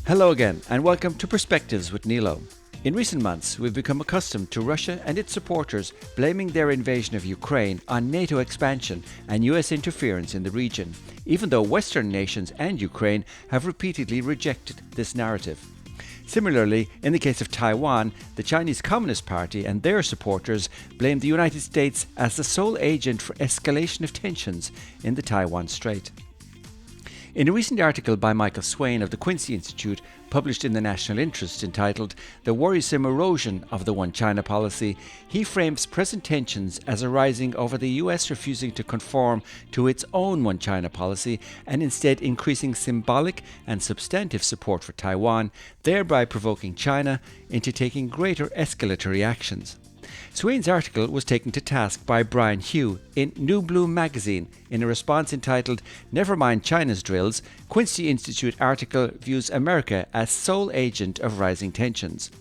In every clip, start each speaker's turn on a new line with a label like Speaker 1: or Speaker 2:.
Speaker 1: Hello again, and welcome to Perspectives with Nilo. In recent months, we've become accustomed to Russia and its supporters blaming their invasion of Ukraine on NATO expansion and US interference in the region, even though Western nations and Ukraine have repeatedly rejected this narrative. Similarly, in the case of Taiwan, the Chinese Communist Party and their supporters blame the United States as the sole agent for escalation of tensions in the Taiwan Strait. In a recent article by Michael Swain of the Quincy Institute, published in the National Interest entitled The Worrisome Erosion of the One China Policy, he frames present tensions as arising over the US refusing to conform to its own One China policy and instead increasing symbolic and substantive support for Taiwan, thereby provoking China into taking greater escalatory actions. Swain's article was taken to task by Brian Hioe in New Bloom magazine in a response entitled Never Mind China's Drills, Quincy Institute article views America as sole agent of rising tensions.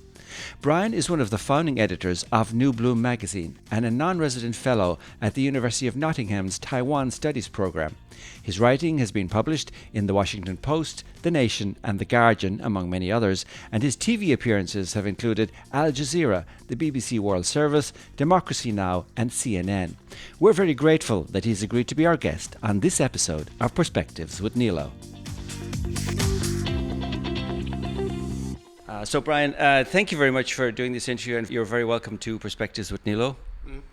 Speaker 1: Brian is one of the founding editors of New Bloom magazine and a non-resident fellow at the University of Nottingham's Taiwan Studies program. His writing has been published in The Washington Post, The Nation and The Guardian, among many others, and his TV appearances have included Al Jazeera, the BBC World Service, Democracy Now! And CNN. We're very grateful that he's agreed to be our guest on this episode of Perspectives with Nilo. So Brian, thank you very much for doing this interview, and you're very welcome to Perspectives with Nilo.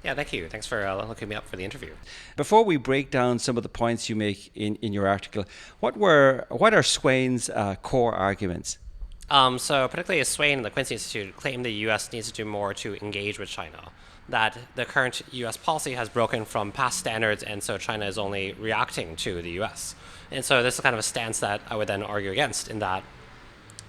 Speaker 2: Yeah, thank you. Thanks for hooking me up for the interview.
Speaker 1: Before we break down some of the points you make in your article, what are Swain's core arguments?
Speaker 2: So particularly Swain and the Quincy Institute claim the U.S. needs to do more to engage with China, that the current U.S. policy has broken from past standards, and so China is only reacting to the U.S. And so this is kind of a stance that I would then argue against, in that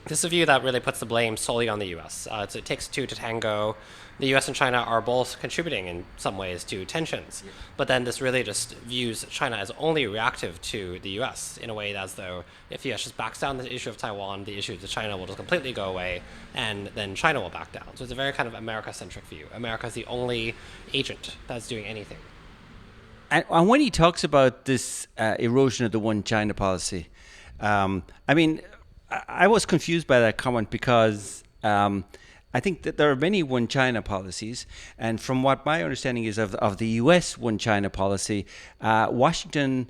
Speaker 2: this is a view that really puts the blame solely on the U.S. It takes two to tango. The U.S. and China are both contributing in some ways to tensions, but then this really just views China as only reactive to the U.S. in a way as though if the U.S. just backs down the issue of Taiwan, the issue to China will just completely go away, and then China will back down. So it's a very kind of America-centric view. America is the only agent that's doing anything.
Speaker 1: And when he talks about this erosion of the One China policy, I was confused by that comment because I think that there are many One China policies, and from what my understanding is of the US One China policy, Washington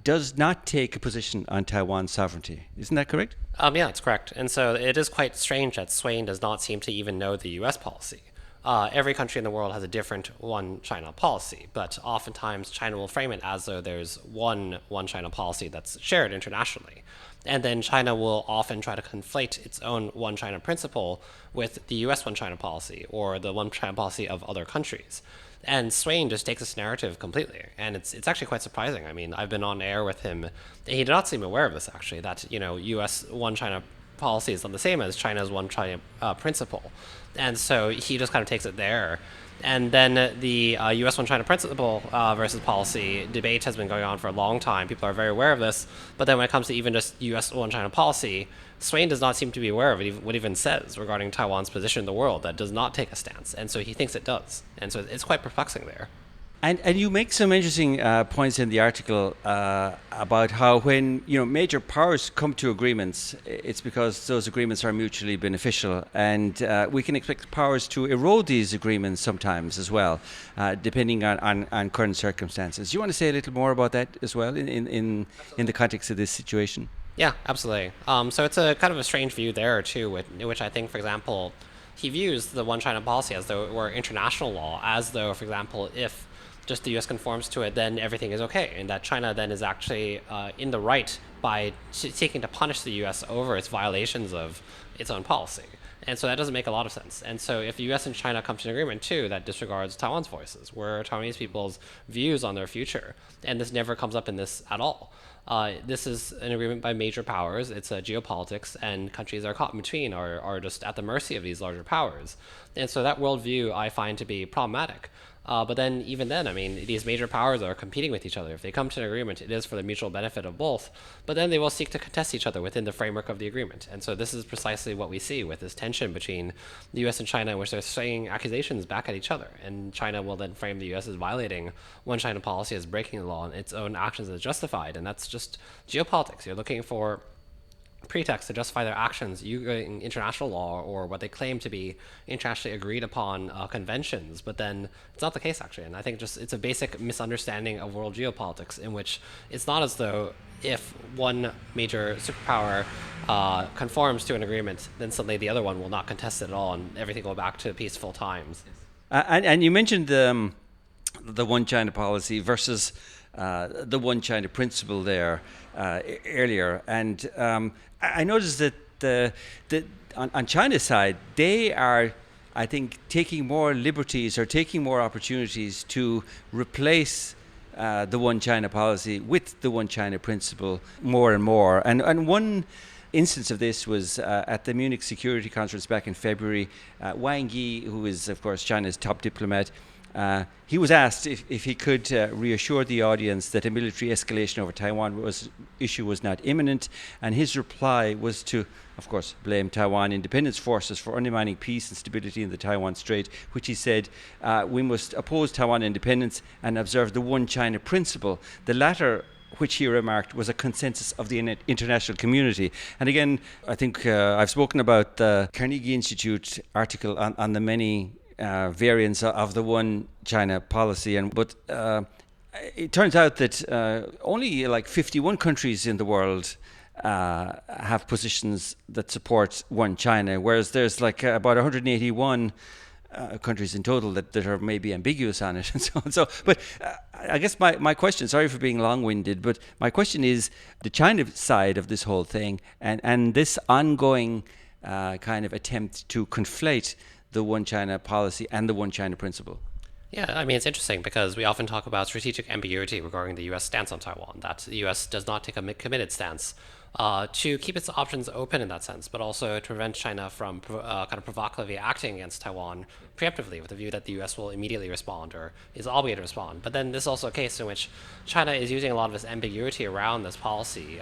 Speaker 1: does not take a position on Taiwan sovereignty. Isn't that correct?
Speaker 2: Yeah, it's correct. And so it is quite strange that Swain does not seem to even know the US policy. Every country in the world has a different One China policy, but oftentimes China will frame it as though there's one China policy that's shared internationally. And then China will often try to conflate its own One China principle with the US One China policy or the One China policy of other countries. And Swain just takes this narrative completely, and it's actually quite surprising. I mean, I've been on air with him. He did not seem aware of this, actually, that, US One China policy is not the same as China's One China principle. And so he just kind of takes it there. And then the U.S. One China principle versus policy debate has been going on for a long time. People are very aware of this. But then when it comes to even just U.S. One China policy, Swain does not seem to be aware of it, what it even says regarding Taiwan's position in the world, that does not take a stance. And so he thinks it does. And so it's quite perplexing there.
Speaker 1: And you make some interesting points in the article about how when major powers come to agreements, it's because those agreements are mutually beneficial, and we can expect powers to erode these agreements sometimes as well, depending on current circumstances. Do you want to say a little more about that as well in the context of this situation?
Speaker 2: Yeah, absolutely. So it's a kind of a strange view there too, which I think, for example, he views the One China policy as though it were international law, as though, for example, if just the U.S. conforms to it, then everything is okay, and that China then is actually in the right by seeking to punish the U.S. over its violations of its own policy. And so that doesn't make a lot of sense. And so if the U.S. and China come to an agreement, too, that disregards Taiwan's voices, where Taiwanese people's views on their future, and this never comes up in this at all. This is an agreement by major powers. It's geopolitics, and countries are caught in between, are just at the mercy of these larger powers. And so that worldview I find to be problematic. But then, even then, I mean, these major powers are competing with each other. If they come to an agreement, it is for the mutual benefit of both. But then they will seek to contest each other within the framework of the agreement. And so this is precisely what we see with this tension between the U.S. and China, in which they're saying accusations back at each other. And China will then frame the U.S. as violating One China policy, as breaking the law, and its own actions as justified. And that's just geopolitics. You're looking for pretext to justify their actions using international law or what they claim to be internationally agreed upon conventions, but then it's not the case actually. And I think just it's a basic misunderstanding of world geopolitics in which it's not as though if one major superpower conforms to an agreement, then suddenly the other one will not contest it at all and everything will go back to peaceful times.
Speaker 1: And you mentioned the one China policy versus the one China principle there earlier, and I noticed that on China's side, they are, I think, taking more liberties or taking more opportunities to replace the one China policy with the one China principle more and more. And one instance of this was at the Munich Security Conference back in February. Wang Yi, who is, of course, China's top diplomat, he was asked if he could reassure the audience that a military escalation over Taiwan issue was not imminent, and his reply was to, of course, blame Taiwan independence forces for undermining peace and stability in the Taiwan Strait, which he said we must oppose Taiwan independence and observe the one China principle. The latter, which he remarked, was a consensus of the international community. And again, I think I've spoken about the Carnegie Institute article on the many variants of the one China policy, but it turns out that only like 51 countries in the world have positions that support one China, whereas there's like about 181 countries in total that are maybe ambiguous on it and so on. So, but I guess my question, sorry for being long-winded, but my question is the China side of this whole thing and this ongoing kind of attempt to conflate the one China policy and the one China principle.
Speaker 2: Yeah, I mean, it's interesting because we often talk about strategic ambiguity regarding the U.S. stance on Taiwan, that the U.S. does not take a committed stance to keep its options open in that sense, but also to prevent China from kind of provocatively acting against Taiwan preemptively with the view that the U.S. will immediately respond or is obligated to respond. But then this is also a case in which China is using a lot of this ambiguity around this policy.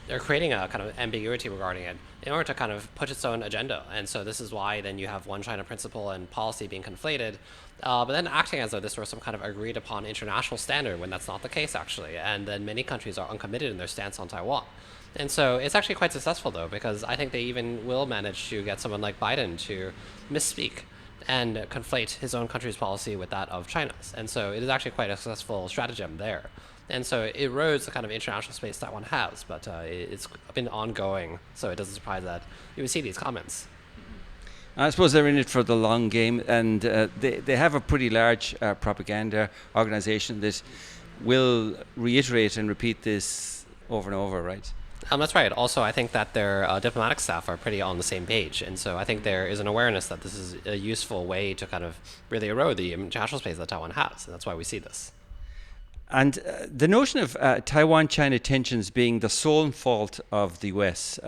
Speaker 2: They're creating a kind of ambiguity regarding it in order to kind of push its own agenda. And so this is why then you have one China principle and policy being conflated, but then acting as though this were some kind of agreed upon international standard when that's not the case actually. And then many countries are uncommitted in their stance on Taiwan. And so it's actually quite successful though, because I think they even will manage to get someone like Biden to misspeak and conflate his own country's policy with that of China's. And so it is actually quite a successful stratagem there. And so it erodes the kind of international space Taiwan has, but it's been ongoing, so it doesn't surprise that you would see these comments.
Speaker 1: I suppose they're in it for the long game, and they have a pretty large propaganda organization that will reiterate and repeat this over and over, right?
Speaker 2: That's right. Also, I think that their diplomatic staff are pretty on the same page, and so I think there is an awareness that this is a useful way to kind of really erode the international space that Taiwan has, and that's why we see this.
Speaker 1: And the notion of Taiwan-China tensions being the sole fault of the US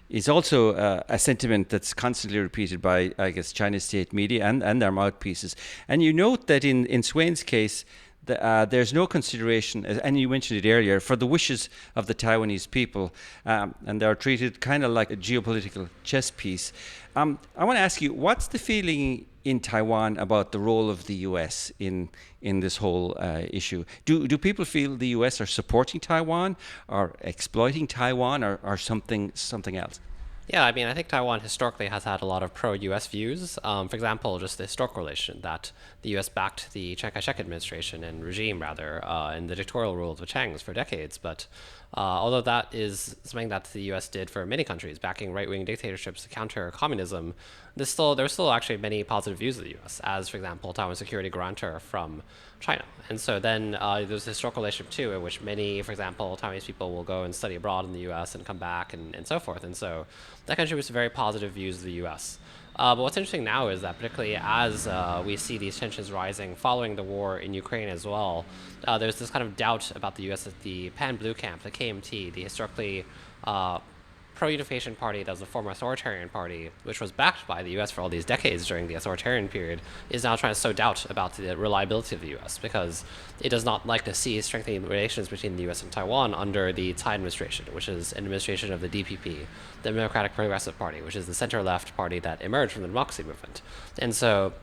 Speaker 1: is also a sentiment that's constantly repeated by, I guess, China's state media and their mouthpieces. And you note that in Swain's case, there's no consideration, and you mentioned it earlier, for the wishes of the Taiwanese people, and they're treated kind of like a geopolitical chess piece. I want to ask you, what's the feeling in Taiwan about the role of the US in this whole issue? Do people feel the US are supporting Taiwan, or exploiting Taiwan, or something else?
Speaker 2: Yeah, I mean, I think Taiwan historically has had a lot of pro-U.S. views. For example, just the historical relation that the U.S. backed the Chiang Kai-shek administration and regime, rather, in the dictatorial rule of the Chiangs for decades. But although that is something that the U.S. did for many countries, backing right-wing dictatorships to counter communism, there's still actually many positive views of the U.S., as, for example, Taiwan's security grantor from China. And so then there's a historical relationship, too, in which many, for example, Taiwanese people will go and study abroad in the U.S. and come back and so forth. And so that contributes to very positive views of the U.S. But what's interesting now is that particularly as we see these tensions rising following the war in Ukraine as well, there's this kind of doubt about the U.S. that the Pan-Blue Camp, the KMT, the historically pro-unification party that was a former authoritarian party, which was backed by the U.S. for all these decades during the authoritarian period, is now trying to sow doubt about the reliability of the U.S. because it does not like to see strengthening relations between the U.S. and Taiwan under the Tsai administration, which is an administration of the DPP, the Democratic Progressive Party, which is the center-left party that emerged from the democracy movement. And so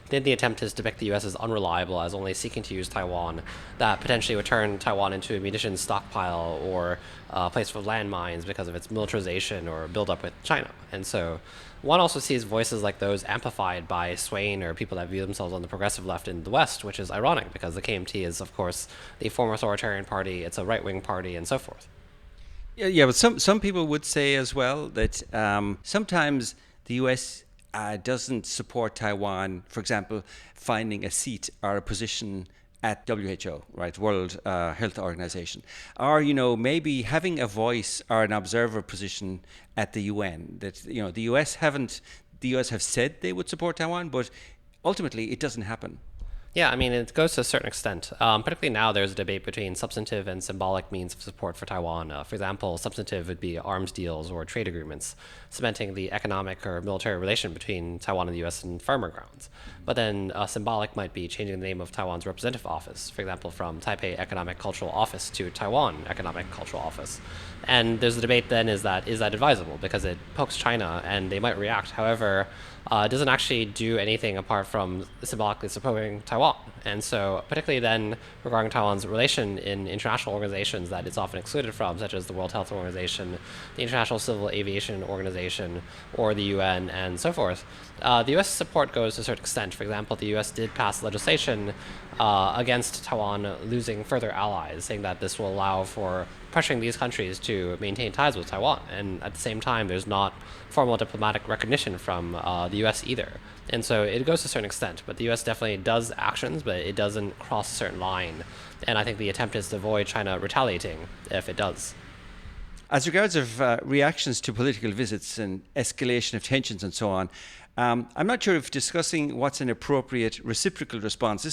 Speaker 2: then the attempt is to depict the U.S. as unreliable, as only seeking to use Taiwan, that potentially would turn Taiwan into a munitions stockpile or a place for landmines because of its militarization or buildup with China. And so one also sees voices like those amplified by Swain or people that view themselves on the progressive left in the West, which is ironic because the KMT is, of course, the former authoritarian party, it's a right-wing party, and so forth.
Speaker 1: Yeah, but some people would say as well that sometimes the U.S. Doesn't support Taiwan, for example, finding a seat or a position at WHO, right, World Health Organization, or maybe having a voice or an observer position at the UN. That the U.S. haven't. The U.S. have said they would support Taiwan, but ultimately it doesn't happen.
Speaker 2: Yeah, I mean, it goes to a certain extent. Particularly now, there's a debate between substantive and symbolic means of support for Taiwan. For example, substantive would be arms deals or trade agreements, cementing the economic or military relation between Taiwan and the U.S. in firmer grounds. But then symbolic might be changing the name of Taiwan's representative office, for example, from Taipei Economic Cultural Office to Taiwan Economic Cultural Office. And there's a debate then, is that advisable? Because it pokes China and they might react. However, it doesn't actually do anything apart from symbolically supporting Taiwan. And so, particularly then regarding Taiwan's relation in international organizations that it's often excluded from, such as the World Health Organization, the International Civil Aviation Organization, or the UN, and so forth, the U.S. support goes to a certain extent. For example, the U.S. did pass legislation against Taiwan losing further allies, saying that this will allow for pressuring these countries to maintain ties with Taiwan. And at the same time, there's not formal diplomatic recognition from the U.S. either. And so it goes to a certain extent, but the U.S. definitely does actions, but it doesn't cross a certain line. And I think the attempt is to avoid China retaliating if it does.
Speaker 1: As regards of reactions to political visits and escalation of tensions and so on, I'm not sure if discussing what's an appropriate reciprocal response.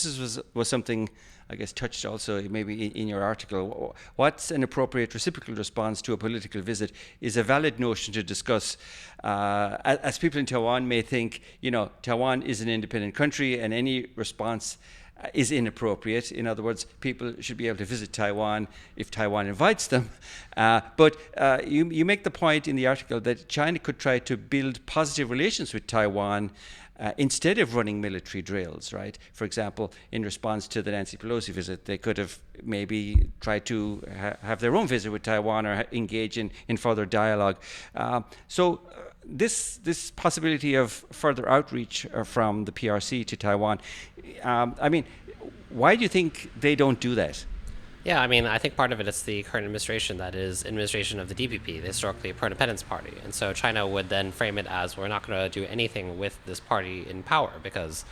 Speaker 1: Was something, I guess, touched also maybe in your article. What's an appropriate reciprocal response to a political visit is a valid notion to discuss. As people in Taiwan may think, Taiwan is an independent country, and any response is inappropriate. In other words, people should be able to visit Taiwan if Taiwan invites them. But you make the point in the article that China could try to build positive relations with Taiwan instead of running military drills, right? For example, in response to the Nancy Pelosi visit, they could have maybe tried to have their own visit with Taiwan or engage in further dialogue. This possibility of further outreach from the PRC to Taiwan, why do you think they don't do that?
Speaker 2: Yeah, I think part of it is the current administration that is administration of the DPP, the historically pro-independence party. And so China would then frame it as, we're not going to do anything with this party in power because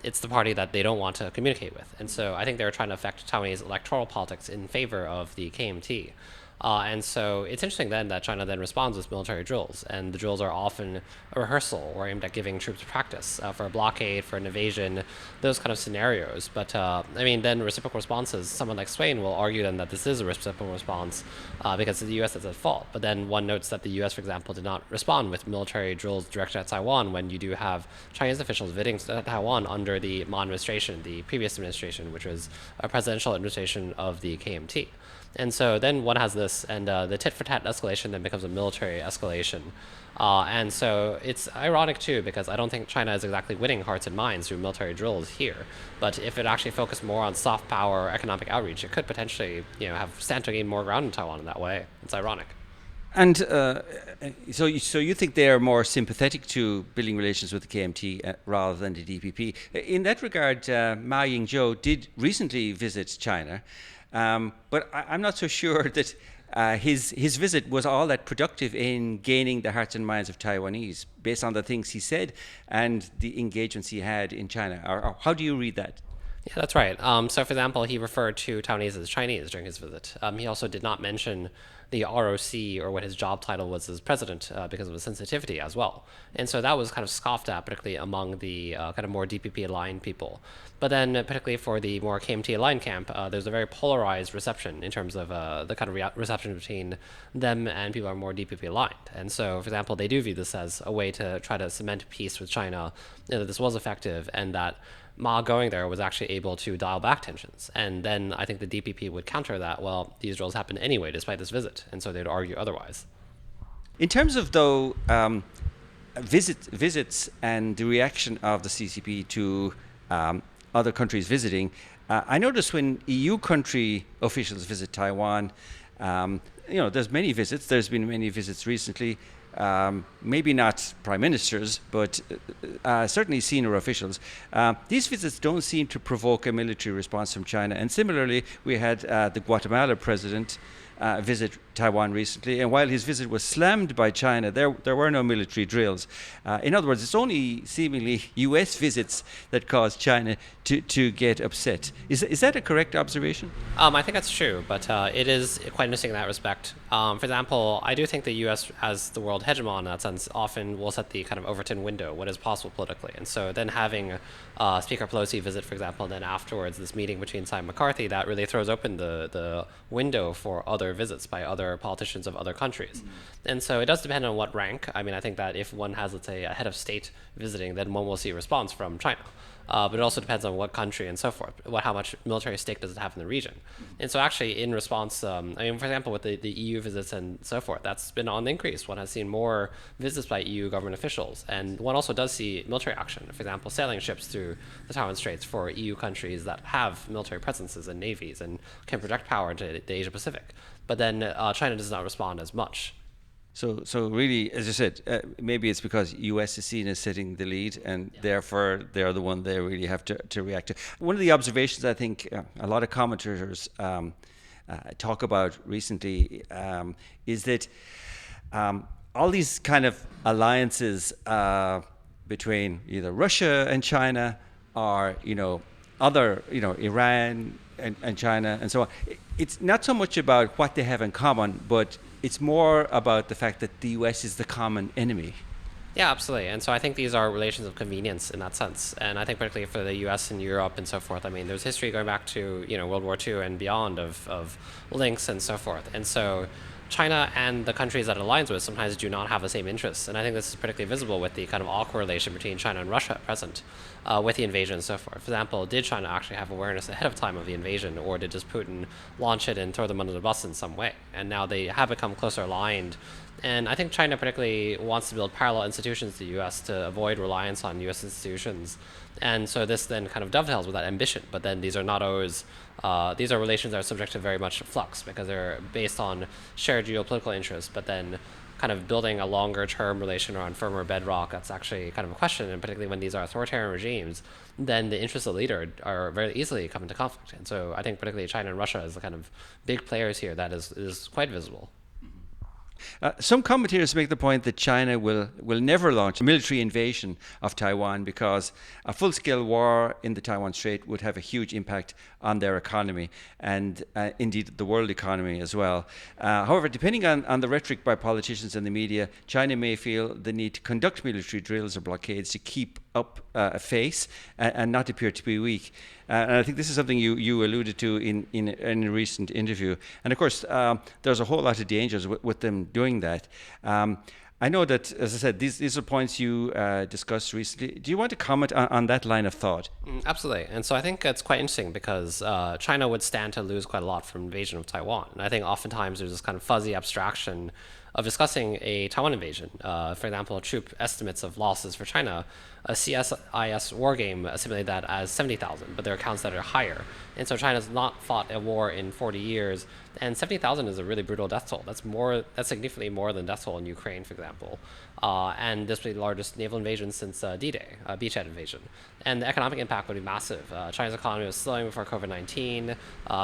Speaker 2: it's the party that they don't want to communicate with. And so I think they're trying to affect Taiwanese electoral politics in favor of the KMT. And so it's interesting then that China then responds with military drills, and the drills are often a rehearsal or aimed at giving troops practice for a blockade, for an invasion, those kind of scenarios. But then reciprocal responses, someone like Swain will argue then that this is a reciprocal response because the U.S. is at fault. But then one notes that the U.S., for example, did not respond with military drills directed at Taiwan when you do have Chinese officials visiting Taiwan under the Ma administration, the previous administration, which was a presidential administration of the KMT. And so then one has this, and the tit-for-tat escalation then becomes a military escalation. And so it's ironic, too, because I don't think China is exactly winning hearts and minds through military drills here. But if it actually focused more on soft power or economic outreach, it could potentially stand to gain more ground in Taiwan in that way. It's ironic.
Speaker 1: And so you think they are more sympathetic to building relations with the KMT rather than the DPP. In that regard, Ma Ying-jeou did recently visit China. But I'm not so sure that his visit was all that productive in gaining the hearts and minds of Taiwanese, based on the things he said and the engagements he had in China. Or how do you read that?
Speaker 2: Yeah, that's right. So, for example, he referred to Taiwanese as Chinese during his visit. He also did not mention the ROC or what his job title was as president because of his sensitivity as well. And so that was kind of scoffed at, particularly among the kind of more DPP-aligned people. But then, particularly for the more KMT-aligned camp, there's a very polarized reception in terms of the kind of reception between them and people who are more DPP-aligned. And so, for example, they do view this as a way to try to cement peace with China, that this was effective, and that Ma going there was actually able to dial back tensions. And then I think the DPP would counter that, well, these drills happened anyway despite this visit, and so they'd argue otherwise.
Speaker 1: In terms of, though, visits and the reaction of the CCP to other countries visiting. I notice when EU country officials visit Taiwan, there's many visits. There's been many visits recently. Maybe not prime ministers, but certainly senior officials. These visits don't seem to provoke a military response from China. And similarly, we had the Guatemala president visit Taiwan recently, and while his visit was slammed by China, there were no military drills. In other words, it's only seemingly U.S. visits that caused China to get upset. Is that a correct observation?
Speaker 2: I think that's true, but it is quite interesting in that respect. For example, I do think the U.S. as the world hegemon in that sense often will set the kind of Overton window, what is possible politically. And so then having Speaker Pelosi visit, for example, and then afterwards this meeting between Simon McCarthy, that really throws open the window for other visits by other politicians of other countries. And so it does depend on what rank. I mean, I think that if one has, let's say, a head of state visiting, then one will see a response from China. But it also depends on what country and so forth. How much military stake does it have in the region? And so actually in response, for example, with the EU visits and so forth, that's been on the increase. One has seen more visits by EU government officials. And one also does see military action. For example, sailing ships through the Taiwan Straits for EU countries that have military presences and navies and can project power into the Asia Pacific. But then China does not respond as much.
Speaker 1: So really, as you said, maybe it's because U.S. is seen as setting the lead, and therefore they're the one they really have to react to. One of the observations I think a lot of commentators talk about recently is that all these kind of alliances between either Russia and China or other Iran and China and so on. It's not so much about what they have in common, but it's more about the fact that the U.S. is the common enemy.
Speaker 2: Yeah, absolutely. And so I think these are relations of convenience in that sense. And I think particularly for the U.S. and Europe and so forth, I mean, there's history going back to, World War II and beyond of links and so forth. And so China and the countries that it aligns with sometimes do not have the same interests. And I think this is particularly visible with the kind of awkward relation between China and Russia at present, with the invasion and so forth. For example, did China actually have awareness ahead of time of the invasion, or did just Putin launch it and throw them under the bus in some way? And now they have become closer aligned. And I think China particularly wants to build parallel institutions to the U.S. to avoid reliance on U.S. institutions. And so this then kind of dovetails with that ambition. But then these are not always, these are relations that are subject to very much flux because they're based on shared geopolitical interests, but then kind of building a longer term relation or on firmer bedrock, that's actually kind of a question. And particularly when these are authoritarian regimes, then the interests of the leader are very easily come into conflict. And so I think particularly China and Russia is the kind of big players here that is quite visible.
Speaker 1: Some commentators make the point that China will never launch a military invasion of Taiwan because a full-scale war in the Taiwan Strait would have a huge impact on their economy and indeed the world economy as well. However, depending on the rhetoric by politicians and the media, China may feel the need to conduct military drills or blockades to keep up a face and not appear to be weak. And I think this is something you alluded to in a recent interview. And of course, there's a whole lot of dangers with them doing that. I know that, as I said, these are points you discussed recently. Do you want to comment on that line of thought?
Speaker 2: Absolutely. And so I think it's quite interesting because China would stand to lose quite a lot from invasion of Taiwan. And I think oftentimes there's this kind of fuzzy abstraction of discussing a Taiwan invasion. For example, troop estimates of losses for China, a CSIS war game estimated that as 70,000, but there are accounts that are higher. And so China's not fought a war in 40 years, and 70,000 is a really brutal death toll. That's significantly more than death toll in Ukraine, for example. And this would be the largest naval invasion since D-Day, beachhead invasion. And the economic impact would be massive. China's economy was slowing before COVID-19.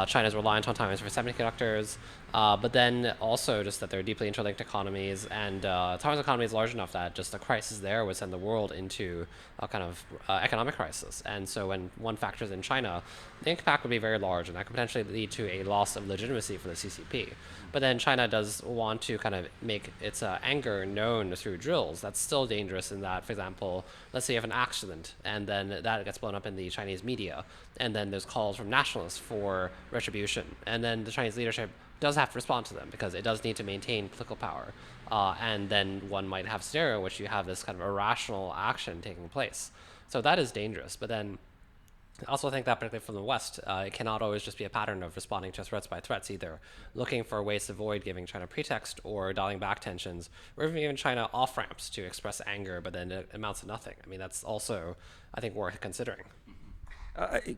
Speaker 2: China's reliant on Taiwan for semiconductors. But then also just that they're deeply interlinked economies, and Taiwan's economy is large enough that just a crisis there would send the world into a kind of economic crisis. And so when one factors in China, the impact would be very large, and that could potentially lead to a loss of legitimacy for the CCP. But then China does want to kind of make its anger known through drills. That's still dangerous in that, for example, let's say you have an accident, and then that gets blown up in the Chinese media, and then there's calls from nationalists for retribution, and then the Chinese leadership does have to respond to them because it does need to maintain political power. And then one might have a scenario in which you have this kind of irrational action taking place. So that is dangerous. But then I also think that particularly from the West, it cannot always just be a pattern of responding to threats by threats either, looking for ways to avoid giving China pretext or dialing back tensions, or even giving China off-ramps to express anger, but then it amounts to nothing. I mean, that's also, I think, worth considering.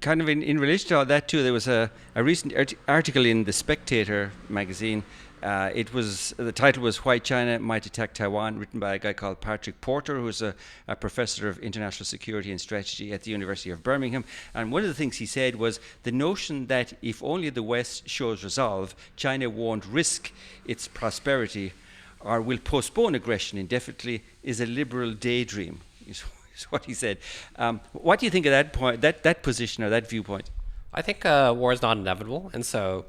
Speaker 1: Kind of in relation to all that too, there was a recent article in the Spectator magazine. The title was "Why China Might Attack Taiwan," written by a guy called Patrick Porter, who's a professor of international security and strategy at the University of Birmingham. And one of the things he said was the notion that if only the West shows resolve, China won't risk its prosperity or will postpone aggression indefinitely is a liberal daydream. Is what he said. What do you think of that point, that position or that viewpoint?
Speaker 2: I think war is not inevitable, and so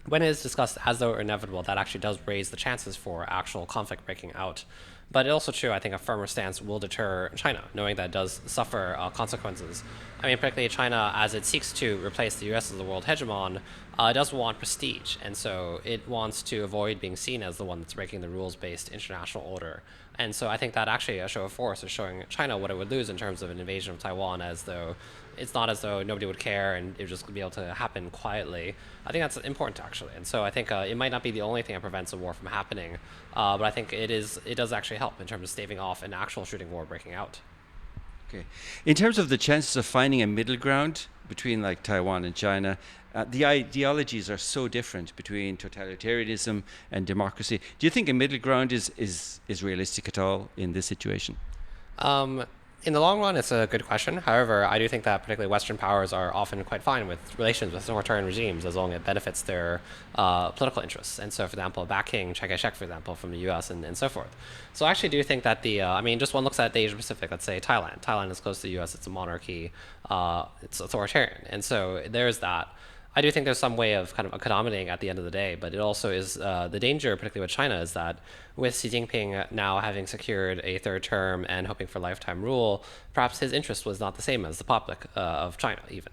Speaker 2: when it is discussed as though inevitable, that actually does raise the chances for actual conflict breaking out. But it's also true, I think a firmer stance will deter China, knowing that it does suffer consequences. I mean, particularly China, as it seeks to replace the US as the world hegemon, it does want prestige, and so it wants to avoid being seen as the one that's breaking the rules-based international order. And so I think that actually a show of force is showing China what it would lose in terms of an invasion of Taiwan, as though it's not as though nobody would care and it would just be able to happen quietly. I think that's important, actually. And so I think it might not be the only thing that prevents a war from happening, but I think it does actually help in terms of staving off an actual shooting war breaking out.
Speaker 1: Okay. In terms of the chances of finding a middle ground between like Taiwan and China, the ideologies are so different between totalitarianism and democracy. Do you think a middle ground is realistic at all in this situation?
Speaker 2: In the long run, it's a good question. However, I do think that particularly Western powers are often quite fine with relations with authoritarian regimes as long as it benefits their political interests. And so, for example, backing Chiang Kai-shek, for example, from the US and so forth. So I actually do think that just one looks at the Asia Pacific, let's say Thailand. Thailand is close to the US, it's a monarchy, it's authoritarian. And so there's that. I do think there's some way of kind of accommodating at the end of the day, but it also is the danger, particularly with China, is that with Xi Jinping now having secured a third term and hoping for lifetime rule, perhaps his interest was not the same as the public of China, even.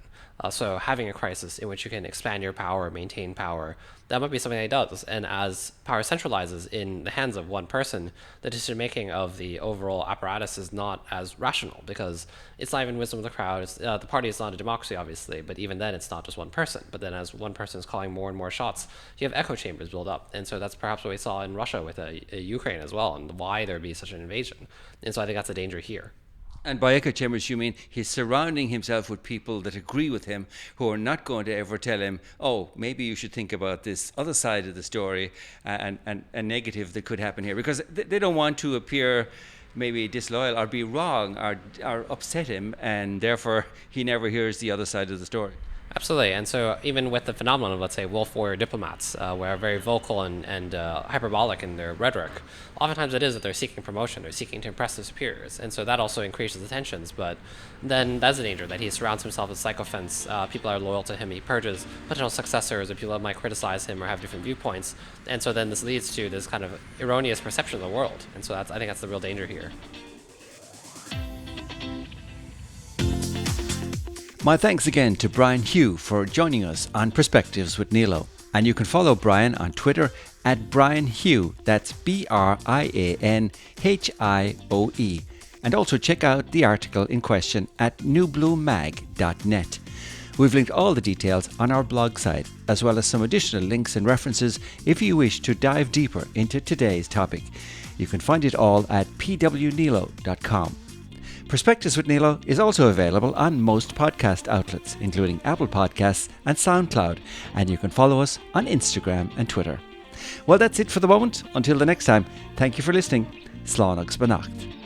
Speaker 2: So having a crisis in which you can expand your power, maintain power, that might be something that he does. And as power centralizes in the hands of one person, the decision-making of the overall apparatus is not as rational because it's not even wisdom of the crowd. The party is not a democracy, obviously, but even then it's not just one person. But then as one person is calling more and more shots, you have echo chambers build up. And so that's perhaps what we saw in Russia with Ukraine as well, and why there'd be such an invasion. And so I think that's a danger here.
Speaker 1: And by echo chambers, you mean he's surrounding himself with people that agree with him, who are not going to ever tell him, oh, maybe you should think about this other side of the story and a negative that could happen here. Because they don't want to appear maybe disloyal or be wrong or upset him, and therefore he never hears the other side of the story.
Speaker 2: Absolutely. And so even with the phenomenon of, let's say, wolf warrior diplomats, who are very vocal and hyperbolic in their rhetoric, oftentimes it is that they're seeking promotion, they're seeking to impress their superiors. And so that also increases the tensions. But then that's a danger, that he surrounds himself with sycophants. People are loyal to him. He purges potential successors, or people that might criticize him or have different viewpoints. And so then this leads to this kind of erroneous perception of the world. And so I think that's the real danger here.
Speaker 1: My thanks again to Brian Hioe for joining us on Perspectives with Nilo. And you can follow Brian on Twitter at Brian Hioe, that's BrianHioe. And also check out the article in question at newbluemag.net. We've linked all the details on our blog site, as well as some additional links and references if you wish to dive deeper into today's topic. You can find it all at pwnilo.com. Perspectives with Nilo is also available on most podcast outlets, including Apple Podcasts and SoundCloud, and you can follow us on Instagram and Twitter. Well, that's it for the moment. Until the next time, thank you for listening. Slán agus beannacht.